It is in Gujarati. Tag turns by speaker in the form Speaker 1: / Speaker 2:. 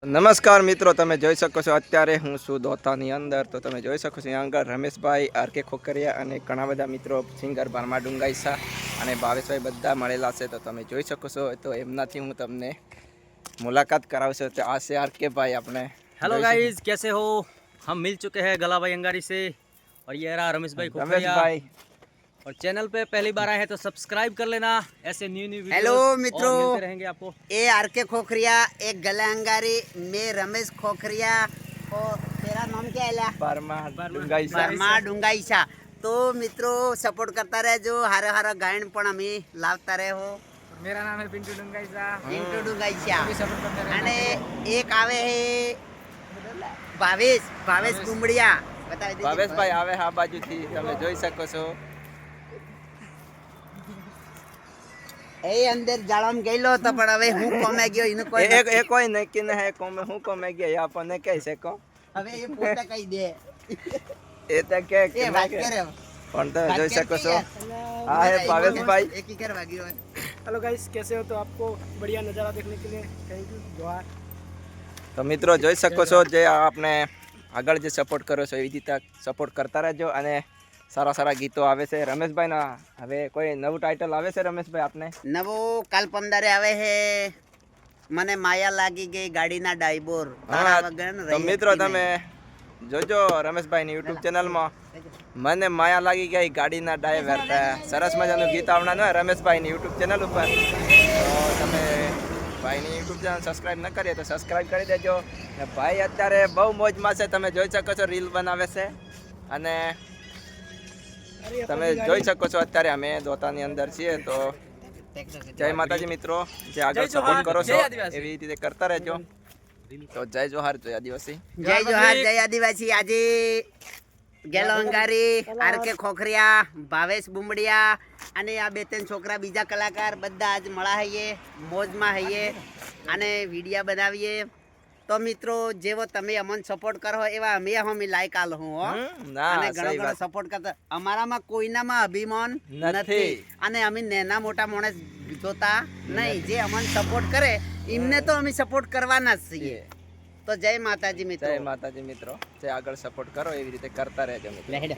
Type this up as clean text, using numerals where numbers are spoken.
Speaker 1: નમસ્કાર મિત્રો, તમે જોઈ શકો છો અત્યારે હું છું દોતાની અંદર. તો તમે જોઈ શકો છો અહીંયા આગળ રમેશભાઈ આરકે ખોખરિયા અને ઘણા બધા મિત્રો સિંગર પરમા ડુંગાઈસા અને ભાવેશભાઈ બધા મળેલા છે. તો તમે જોઈ શકો છો. તો એમનાથી હું તમને મુલાકાત કરાવશું. તો આ છે આરકે ભાઈ. આપણે
Speaker 2: हेलो गाइस, कैसे हो? हम मिल चुके हैं गला भाई अंगारी से और ये रहा रमेश भाई खोखरिया। और चैनल पे पहली बार आए हैं तो सब्सक्राइब कर लेना, ऐसे न्यू वीडियो।
Speaker 3: हेलो मित्रों,
Speaker 2: मिलते रहेंगे आपको।
Speaker 3: ए आरके खोखरिया, एक गला अंगारी, मैं रमेश खोखरिया और तेरा नाम क्या है?
Speaker 1: પરમા ડુંગાઈસા.
Speaker 3: परमा डुंगाईसा। तो मित्रों सपोर्ट करता रहे, जो हर हर गायन पण अमी लावता रहे हो।
Speaker 2: मेरा नाम है पिंटू डुंगाईसा।
Speaker 3: पिंटू डुंगाईसा।
Speaker 2: सपोर्ट करते रहना।
Speaker 3: અને એક આવે હે ભાવેશ ગુમડિયા. બતાવી દીધી
Speaker 1: ભાવેશભાઈ આવે આ બાજુથી, તમે જોઈ શકો છો.
Speaker 3: એ અંદર જાળામાં ગયેલો હતો પણ હવે હું કોમે ગયો એનું કોઈ
Speaker 1: એ કોઈ નક્કી ન હે કોમે હું કોમે ગયા એ આપણને કહી શકો.
Speaker 3: હવે એ પોતે કહી દે.
Speaker 1: એ તો કે
Speaker 3: એ વાત કરે
Speaker 1: પણ તમે જોઈ શકો છો. આ હે ભાવેશભાઈ.
Speaker 3: એક ही कर भागी।
Speaker 4: हेलो गाइस, कैसे हो? तो आपको बढ़िया नज़ारा देखने के लिए थैंक यू, जोहार।
Speaker 1: તો મિત્રો જોઈ શકો છો, જે આપણે આગળ જે સપોર્ટ કરો છો એવી રીતે સપોર્ટ કરતા રહેજો. અને સારા સારા ગીતો આવે છે રમેશભાઈના. હવે કોઈ નવું ટાઇટલ આવે છે રમેશભાઈ આપને?
Speaker 3: નવો કાલ પમદારે આવે હે મને માયા લાગી ગઈ ગાડીના ડાયબોર તારા વગર
Speaker 1: તો મિત્રો તમે જોજો રમેશભાઈની યુટ્યુબ ચેનલમાં મને માયા લાગી ગઈ ગાડીના ડ્રાઈવર. સરસ મજાનું ગીત આવવાનું હોય રમેશભાઈની યુટ્યુબ ચેનલ ઉપર. તો તમે ભાઈની યુટ્યુબ ચેનલ સબસ્ક્રાઈબ ન કરીએ તો સબસ્ક્રાઈબ કરી દેજો. ને ભાઈ અત્યારે બહુ મોજમાં છે, તમે જોઈ શકો છો, રીલ બનાવે છે. અને તમે જોઈ શકો છો અત્યારે અમે દોતાની અંદર છીએ. તો જય માતાજી મિત્રો, જે આગળ સપોર્ટ કરો છો એવી રીતે કરતા રહેજો. તો જય જોહાર, જય આદિવાસી.
Speaker 3: જય જોહાર, જય આદિવાસી. આજે ગેલો અંગારી, આરકે ખોખરિયા, ભાવેશ બુમડિયા અને આ બે ત્રણ છોકરા બીજા કલાકાર બધા આજ મળા હઈએ, મોજમાં હઈએ અને વિડીયા બનાવીએ. તો મિત્રો જેવો તમે અમને સપોર્ટ કરો એવા અમે હમી લાયક આલ હું હો. અને ઘણો ઘણો સપોર્ટ કરતા. અમારામાં કોઈનામાં અભિમાન નથી અને અમે નેના મોટા માણસ જોતા નહીં. જે અમને સપોર્ટ કરે એમને તો અમે સપોર્ટ કરવાના જ છીએ. તો જય માતાજી મિત્રો.
Speaker 1: જય માતાજી મિત્રો, જે આગળ સપોર્ટ કરો એવી રીતે કરતા રહેજો મિત્રો.